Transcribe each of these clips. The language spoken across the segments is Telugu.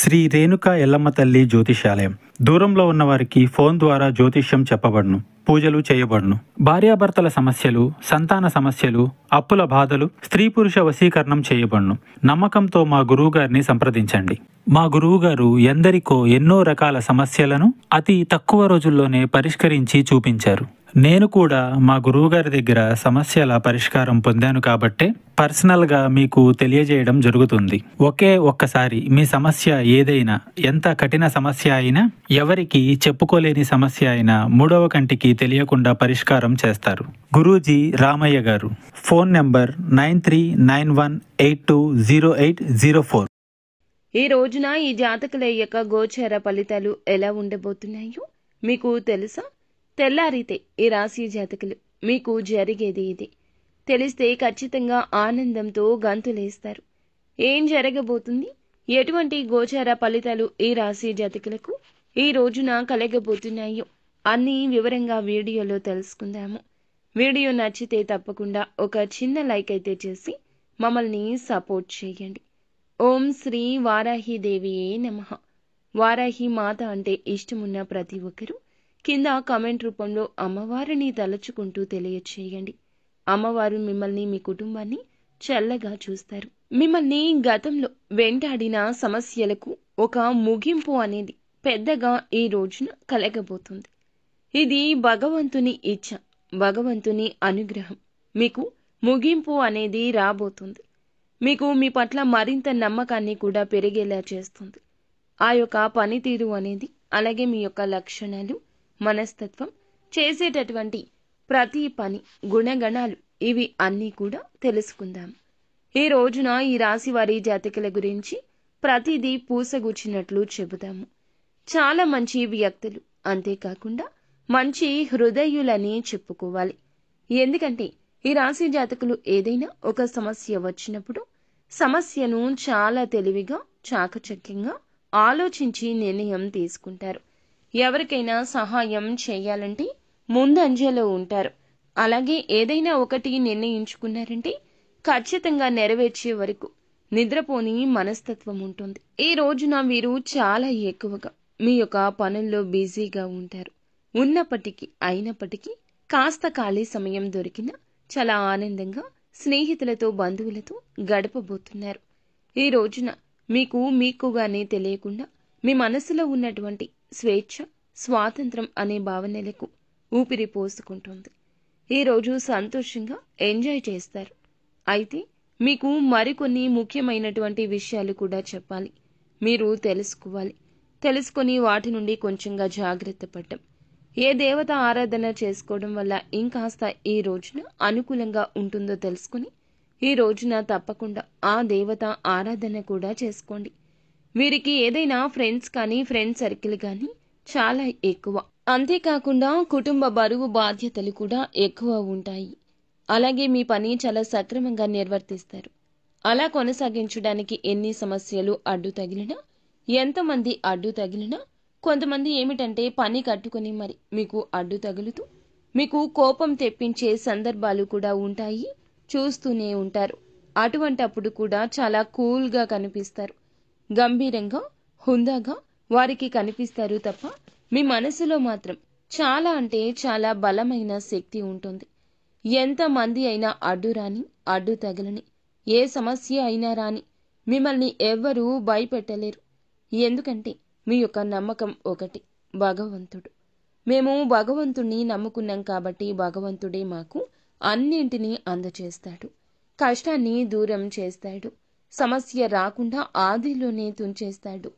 శ్రీ రేణుకా ఎల్లమ్మ తల్లి జ్యోతిషాలయం. దూరంలో ఉన్నవారికి ఫోన్ ద్వారా జ్యోతిష్యం చెప్పబడును, పూజలు చేయబడును. భార్యాభర్తల సమస్యలు, సంతాన సమస్యలు, అప్పుల బాధలు, స్త్రీ పురుష వశీకరణం చేయబడును. నమ్మకంతో మా గురువుగారిని సంప్రదించండి. మా గురువుగారు ఎందరికో ఎన్నో రకాల సమస్యలను అతి తక్కువ రోజుల్లోనే పరిష్కరించి చూపించారు. నేను కూడా మా గురువుగారి దగ్గర సమస్యల పరిష్కారం పొందాను కాబట్టే పర్సనల్గా మీకు తెలియజేయడం జరుగుతుంది. ఒక్కసారి మీ సమస్య ఏదైనా, ఎంత కఠిన సమస్య అయినా, ఎవరికి చెప్పుకోలేని సమస్య అయినా మూడవ కంటికి తెలియకుండా పరిష్కారం చేస్తారు. గురూజీ రామయ్య గారు. Phone number 9391820804. ఈ రోజున ఈ జాతకుల యొక్క గోచర ఫలితాలు ఎలా ఉండబోతున్నాయో మీకు తెలుసా? తెల్లారితే ఈ రాశి జాతకులు మీకు జరిగేది ఇది తెలిస్తే ఖచ్చితంగా ఆనందంతో గంతులేస్తారు. ఏం జరగబోతుంది, ఎటువంటి గోచర ఫలితాలు ఈ రాశి జాతకులకు ఈ రోజున కలగబోతున్నాయో అన్నీ వివరంగా వీడియోలో తెలుసుకుందాము. వీడియో నచ్చితే తప్పకుండా ఒక చిన్న లైక్ అయితే చేసి మమ్మల్ని సపోర్ట్ చేయండి. ఓం శ్రీ వారాహిదేవియే నమః. వారాహి మాత అంటే ఇష్టమున్న ప్రతి ఒక్కరూ కింద కామెంట్ రూపంలో అమ్మవారిని తలుచుకుంటూ తెలియచేయండి. అమ్మవారు మిమ్మల్ని, మీ కుటుంబాన్ని చల్లగా చూస్తారు. మిమ్మల్ని గతంలో వెంటాడిన సమస్యలకు ఒక ముగింపు అనేది పెద్దగా ఈ రోజున కలగబోతుంది. ఇది భగవంతుని ఇచ్ఛ, భగవంతుని అనుగ్రహం. మీకు ముగింపు అనేది రాబోతుంది. మీకు మీ పట్ల మరింత నమ్మకాన్ని కూడా పెరిగేలా చేస్తుంది. ఆ యొక్క పనితీరు అనేది, అలాగే మీ యొక్క లక్షణాలు, మనస్తత్వం, చేసేటటువంటి ప్రతి పని, గుణగణాలు, ఇవి అన్నీ కూడా తెలుసుకుందాం. ఈ రోజున ఈ రాశి వారి జాతకుల గురించి ప్రతిదీ పూసగుచ్చినట్లు చెబుతాము. చాలా మంచి వ్యక్తులు, అంతేకాకుండా మంచి హృదయులని చెప్పుకోవాలి. ఎందుకంటే ఈ రాశి జాతకులు ఏదైనా ఒక సమస్య వచ్చినప్పుడు సమస్యను చాలా తెలివిగా, చాకచక్యంగా ఆలోచించి నిర్ణయం తీసుకుంటారు. ఎవరికైనా సహాయం చేయాలంటే ముందంజలో ఉంటారు. అలాగే ఏదైనా ఒకటి నిర్ణయించుకున్నారంటే ఖచ్చితంగా నెరవేర్చే వరకు నిద్రపోని మనస్తత్వం ఉంటుంది. ఈ రోజున వీరు చాలా ఎక్కువగా మీ యొక్క పనుల్లో బిజీగా ఉంటారు. అయినప్పటికీ కాస్త ఖాళీ సమయం దొరికినా చాలా ఆనందంగా స్నేహితులతో, బంధువులతో గడపబోతున్నారు. ఈ రోజున మీకుగానే తెలియకుండా మీ మనసులో ఉన్నటువంటి స్వేచ్ఛ, స్వాతంత్రం అనే భావనలకు ఊపిరి పోసుకుంటుంది. ఈరోజు సంతోషంగా ఎంజాయ్ చేస్తారు. అయితే మీకు మరికొన్ని ముఖ్యమైనటువంటి విషయాలు కూడా చెప్పాలి. మీరు తెలుసుకొని వాటి నుండి కొంచెంగా జాగ్రత్త పడటం. ఏ దేవత ఆరాధన చేసుకోవడం వల్ల ఇంకాస్త ఈ రోజున అనుకూలంగా ఉంటుందో తెలుసుకుని ఈ రోజున తప్పకుండా ఆ దేవత ఆరాధన కూడా చేసుకోండి. వీరికి ఏదైనా ఫ్రెండ్స్ కానీ, ఫ్రెండ్ సర్కిల్ కానీ చాలా ఎక్కువ. అంతేకాకుండా కుటుంబ బరువు బాధ్యతలు కూడా ఎక్కువ ఉంటాయి. అలాగే మీ పని చాలా సక్రమంగా నిర్వర్తిస్తారు. అలా కొనసాగించడానికి ఎన్ని సమస్యలు అడ్డు తగిలినా, ఎంతమంది అడ్డు తగిలినా, కొంతమంది ఏమిటంటే పని కట్టుకుని మరి మీకు అడ్డు తగులుతూ మీకు కోపం తెప్పించే సందర్భాలు కూడా ఉంటాయి. చూస్తూనే ఉంటారు. అటువంటప్పుడు కూడా చాలా కూల్గా కనిపిస్తారు. గంభీరంగా, హుందాగా వారికి కనిపిస్తారు తప్ప మీ మనసులో మాత్రం చాలా అంటే చాలా బలమైన శక్తి ఉంటుంది. ఎంతమంది అయినా అడ్డు రాని, అడ్డు తగలని, ఏ సమస్య అయినా రాని మిమ్మల్ని ఎవ్వరూ భయపెట్టలేరు. ఎందుకంటే మీ యొక్క నమ్మకం ఒకటి, భగవంతుడు. మేము భగవంతుణ్ణి నమ్ముకున్నాం కాబట్టి భగవంతుడే మాకు అన్నింటినీ అందచేస్తాడు. కష్టాన్ని దూరం చేస్తాడు. సమస్య రాకుండా ఆదిలోనే తుంచేస్తాడు.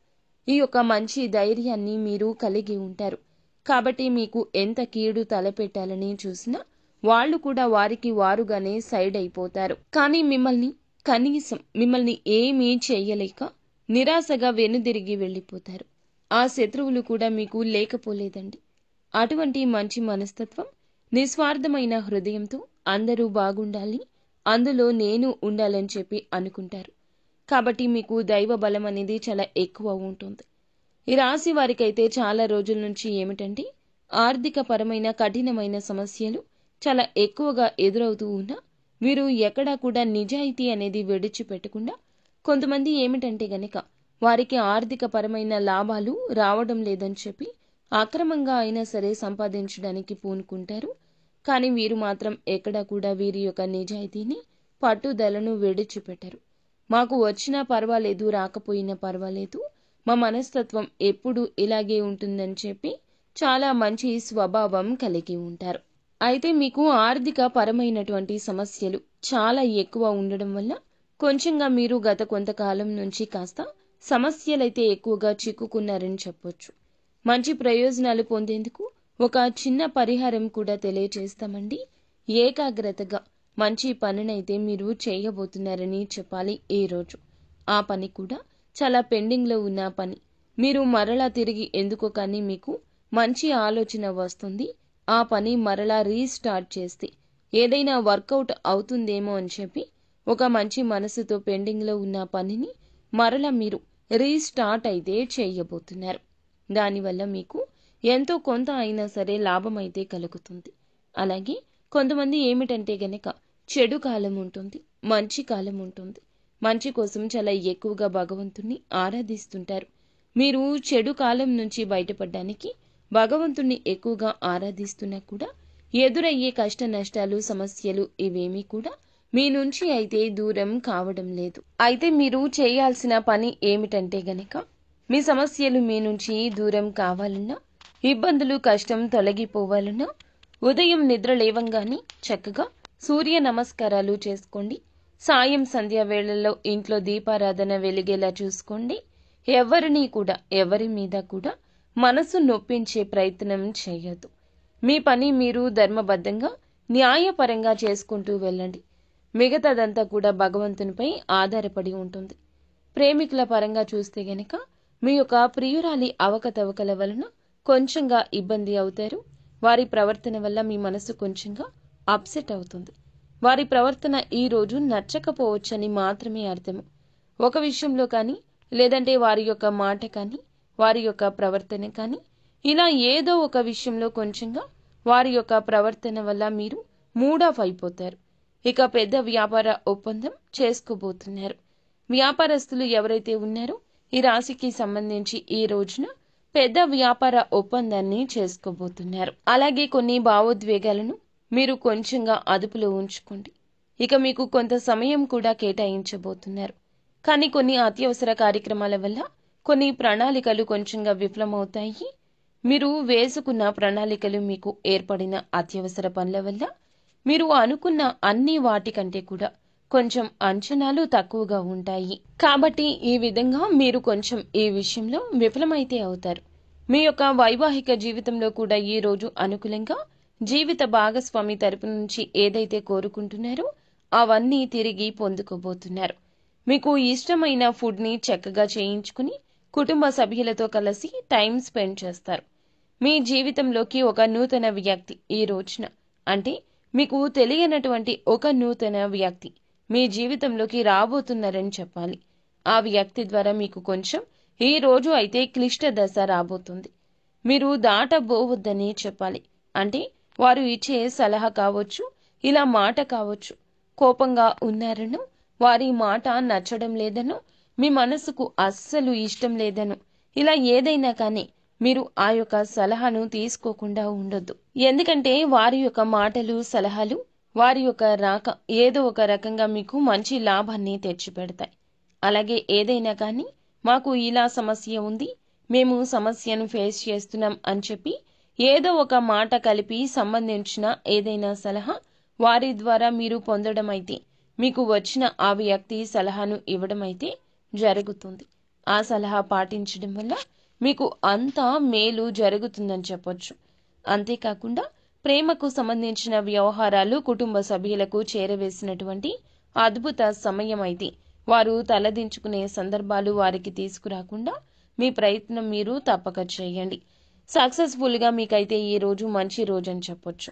ఈ యొక్క మంచి ధైర్యాన్ని మీరు కలిగి ఉంటారు. కాబట్టి మీకు ఎంత కీడు తలపెట్టాలని చూసినా వాళ్ళు కూడా వారికి వారుగానే సైడ్ అయిపోతారు. కానీ మిమ్మల్ని ఏమీ చెయ్యలేక నిరాశగా వెనుదిరిగి వెళ్ళిపోతారు. ఆ శత్రువులు కూడా మీకు లేకపోలేదండి. అటువంటి మంచి మనస్తత్వం, నిస్వార్థమైన హృదయంతో అందరూ బాగుండాలి, అందులో నేను ఉండాలని చెప్పి అనుకుంటారు. కాబట్టి మీకు దైవ బలం అనేది చాలా ఎక్కువ ఉంటుంది. ఈ రాశి వారికైతే చాలా రోజుల నుంచి ఏమిటంటే ఆర్థిక పరమైన కఠినమైన సమస్యలు చాలా ఎక్కువగా ఎదురవుతూ ఉన్నా వీరు ఎక్కడా కూడా నిజాయితీ అనేది విడిచిపెట్టకుండా కొంతమంది ఏమిటంటే గనక వారికి ఆర్థిక పరమైన లాభాలు రావడం లేదని చెప్పి అక్రమంగా అయినా సరే సంపాదించడానికి పూనుకుంటారు. కానీ వీరు మాత్రం ఎక్కడా కూడా వీరి యొక్క నిజాయితీని, పట్టుదలను విడిచిపెట్టరు. మాకు వచ్చినా పర్వాలేదు, రాకపోయినా పర్వాలేదు, మా మనస్తత్వం ఎప్పుడు ఇలాగే ఉంటుందని చెప్పి చాలా మంచి స్వభావం కలిగి ఉంటారు. అయితే మీకు ఆర్థిక పరమైనటువంటి సమస్యలు చాలా ఎక్కువ ఉండడం వల్ల కొంచెంగా మీరు గత కొంతకాలం నుంచి కాస్త సమస్యలైతే ఎక్కువగా చిక్కుకున్నారని చెప్పొచ్చు. మంచి ప్రయోజనాలు పొందేందుకు ఒక చిన్న పరిహారం కూడా తెలియజేస్తామండి. ఏకాగ్రతగా మంచి పనినైతే మీరు చేయబోతున్నారని చెప్పాలి ఈ రోజు. ఆ పని కూడా చాలా పెండింగ్లో ఉన్న పని. మీరు మరలా తిరిగి ఎందుకో కానీ మీకు మంచి ఆలోచన వస్తుంది. ఆ పని మరలా రీస్టార్ట్ చేస్తే ఏదైనా వర్కౌట్ అవుతుందేమో అని చెప్పి ఒక మంచి మనసుతో పెండింగ్లో ఉన్న పనిని మరలా మీరు రీస్టార్ట్ అయితే చేయబోతున్నారు. దానివల్ల మీకు ఎంతో కొంత అయినా సరే లాభం అయితే కలుగుతుంది. అలాగే కొంతమంది ఏమిటంటే గనక చెడు కాలం ఉంటుంది, మంచి కాలం ఉంటుంది. మంచి కోసం చాలా ఎక్కువగా భగవంతుణ్ణి ఆరాధిస్తుంటారు. మీరు చెడు కాలం నుంచి బయటపడడానికి భగవంతుణ్ణి ఎక్కువగా ఆరాధిస్తున్నా కూడా ఎదురయ్యే కష్ట నష్టాలు, సమస్యలు ఇవేమీ కూడా మీ నుంచి అయితే దూరం కావడం లేదు. అయితే మీరు చేయాల్సిన పని ఏమిటంటే గనక మీ సమస్యలు మీ నుంచి దూరం కావాలన్నా, ఇబ్బందులు కష్టం తొలగిపోవాలన్నా ఉదయం నిద్ర లేవంగానే చక్కగా సూర్య నమస్కారాలు చేసుకోండి. సాయం సంధ్యా వేళల్లో ఇంట్లో దీపారాధన వెలిగేలా చూసుకోండి. ఎవరిని కూడా ఎవరి మీద కూడా మనసు నొప్పించే ప్రయత్నం చేయొద్దు. మీ పని మీరు ధర్మబద్ధంగా న్యాయపరంగా చేసుకుంటూ వెళ్ళండి. మిగతాదంతా కూడా భగవంతునిపై ఆధారపడి ఉంటుంది. ప్రేమికుల పరంగా చూస్తే గనక మీ యొక్క ప్రియురాలి అవకతవకల వలన కొంచెంగా ఇబ్బంది అవుతారు. వారి ప్రవర్తన వల్ల మీ మనసు కొంచెంగా అప్సెట్ అవుతుంది. వారి ప్రవర్తన ఈ రోజు నచ్చకపోవచ్చని మాత్రమే అర్థము. ఒక విషయంలో కానీ, లేదంటే వారి యొక్క మాట కానీ, వారి యొక్క ప్రవర్తన కానీ, ఇలా ఏదో ఒక విషయంలో కొంచెంగా వారి యొక్క ప్రవర్తన వల్ల మీరు మూడ్ ఆఫ్ అయిపోతారు. ఇక పెద్ద వ్యాపార ఒప్పందం చేసుకోబోతున్నారు. వ్యాపారస్తులు ఎవరైతే ఉన్నారో ఈ రాశికి సంబంధించి ఈ రోజున పెద్ద వ్యాపార ఒప్పందాన్ని చేసుకోబోతున్నారు. అలాగే కొన్ని భావోద్వేగాలను మీరు కొంచెంగా అదుపులో ఉంచుకోండి. ఇక మీకు కొంత సమయం కూడా కేటాయించబోతున్నారు. కానీ కొన్ని అత్యవసర కార్యక్రమాల వల్ల కొన్ని ప్రణాళికలు కొంచెంగా విఫలమవుతాయి. మీరు వేసుకున్న ప్రణాళికలు మీకు ఏర్పడిన అత్యవసర పనుల వల్ల మీరు అనుకున్న అన్ని వాటికంటే కూడా కొంచెం అంచనాలు తక్కువగా ఉంటాయి. కాబట్టి ఈ విధంగా మీరు కొంచెం ఈ విషయంలో విఫలమైతే అవుతారు. మీ యొక్క వైవాహిక జీవితంలో కూడా ఈ రోజు అనుకూలంగా జీవిత భాగస్వామి తరపు నుంచి ఏదైతే కోరుకుంటున్నారో అవన్నీ తిరిగి పొందుకోబోతున్నారు. మీకు ఇష్టమైన ఫుడ్ ని చక్కగా చేయించుకుని కుటుంబ సభ్యులతో కలిసి టైం స్పెండ్ చేస్తారు. మీ జీవితంలోకి ఒక నూతన వ్యక్తి ఈ రోజున, అంటే మీకు తెలియనటువంటి ఒక నూతన వ్యక్తి మీ జీవితంలోకి రాబోతున్నారని చెప్పాలి. ఆ వ్యక్తి ద్వారా మీకు కొంచెం ఈ రోజు అయితే క్లిష్ట దశ రాబోతుంది. మీరు దాటబోవద్దని చెప్పాలి. అంటే వారు ఇచ్చే సలహా కావచ్చు, ఇలా మాట కావచ్చు. కోపంగా ఉన్నారనో, వారి మాట నచ్చడం లేదనో, మీ మనసుకు అస్సలు ఇష్టం లేదనో, ఇలా ఏదైనా కానీ మీరు ఆ యొక్క సలహాను తీసుకోకుండా ఉండొద్దు. ఎందుకంటే వారి యొక్క మాటలు, సలహాలు, వారి యొక్క రాక ఏదో ఒక రకంగా మీకు మంచి లాభాన్ని తెచ్చిపెడతాయి. అలాగే ఏదైనా కానీ మాకు ఇలా సమస్య ఉంది, మేము సమస్యను ఫేస్ చేస్తున్నాం అని చెప్పి ఏదో ఒక మాట కలిపి సంబంధించిన ఏదైనా సలహా వారి ద్వారా మీరు పొందడం అయితే, మీకు వచ్చిన ఆ వ్యక్తి సలహాను ఇవ్వడం అయితే జరుగుతుంది. ఆ సలహా పాటించడం వల్ల మీకు అంతా మేలు జరుగుతుందని చెప్పొచ్చు. అంతేకాకుండా ప్రేమకు సంబంధించిన వ్యవహారాలు కుటుంబ సభ్యులకు చేరవేసినటువంటి అద్భుత సమయం అయితే వారు తలదించుకునే సందర్భాలు వారికి తీసుకురాకుండా మీ ప్రయత్నం మీరు తప్పక చేయండి. సక్సెస్ఫుల్గా మీకైతే ఈ రోజు మంచి రోజు అని చెప్పొచ్చు.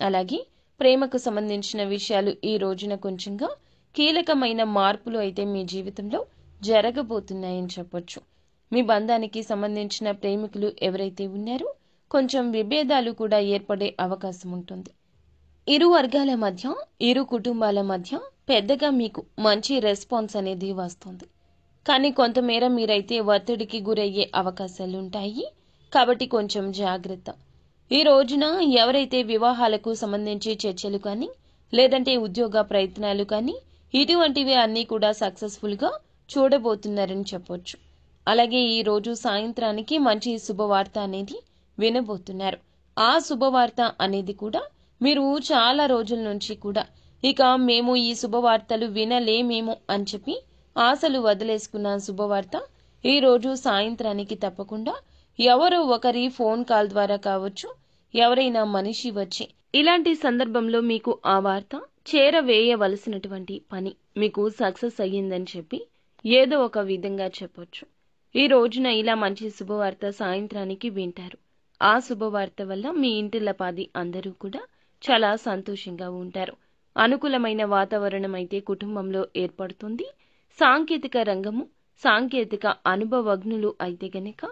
అలాగే ప్రేమకు సంబంధించిన విషయాలు ఈ రోజున కొంచెంగా కీలకమైన మార్పులు అయితే మీ జీవితంలో జరగబోతున్నాయని చెప్పొచ్చు. మీ బంధానికి సంబంధించిన ప్రేమికులు ఎవరైతే ఉన్నారో కొంచెం విభేదాలు కూడా ఏర్పడే అవకాశం ఉంటుంది. ఇరు వర్గాల మధ్య, ఇరు కుటుంబాల మధ్య పెద్దగా మీకు మంచి రెస్పాన్స్ అనేది వస్తుంది. కానీ కొంతమేర మీరైతే ఒత్తిడికి గురయ్యే అవకాశాలుంటాయి. కాబట్టి కొంచెం జాగ్రత్త. ఈ రోజున ఎవరైతే వివాహాలకు సంబంధించి చర్చలు కానీ లేదంటే ఉద్యోగ ప్రయత్నాలు కానీ ఇటువంటివి అన్నీ కూడా సక్సెస్ఫుల్గా చూడబోతున్నారని చెప్పొచ్చు. అలాగే ఈ రోజు సాయంత్రానికి మంచి శుభవార్త అనేది వినబోతున్నారు. ఆ శుభవార్త అనేది కూడా మీరు చాలా రోజుల నుంచి కూడా ఇక మేము ఈ శుభవార్తలు వినలేమేమో అని చెప్పి ఆశలు వదిలేసుకున్న శుభవార్త ఈ రోజు సాయంత్రానికి తప్పకుండా ఎవరో ఒకరి ఫోన్ కాల్ ద్వారా కావచ్చు, ఎవరైనా మనిషి వచ్చి ఇలాంటి సందర్భంలో మీకు ఆ వార్త చేరవేయవలసినటువంటి పని మీకు సక్సెస్ అయ్యిందని చెప్పి ఏదో ఒక విధంగా చెప్పొచ్చు. ఈ రోజున ఇలా మంచి శుభవార్త సాయంత్రానికి వింటారు. ఆ శుభవార్త వల్ల మీ ఇంటిల్లపాది అందరూ కూడా చాలా సంతోషంగా ఉంటారు. అనుకూలమైన వాతావరణం అయితే కుటుంబంలో ఏర్పడుతుంది. సాంకేతిక రంగము, సాంకేతిక అనుభవజ్ఞులు అయితే గనక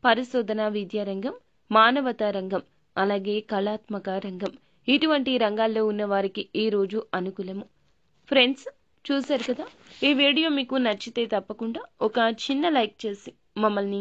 పరిశోధన విద్యారంగం, మానవతా రంగం, అలాగే కళాత్మక రంగం ఇటువంటి రంగాల్లో ఉన్న వారికి ఈ రోజు అనుకూలము. ఫ్రెండ్స్, చూశారు కదా, ఈ వీడియో మీకు నచ్చితే తప్పకుండా ఒక చిన్న లైక్ చేసి మమ్మల్ని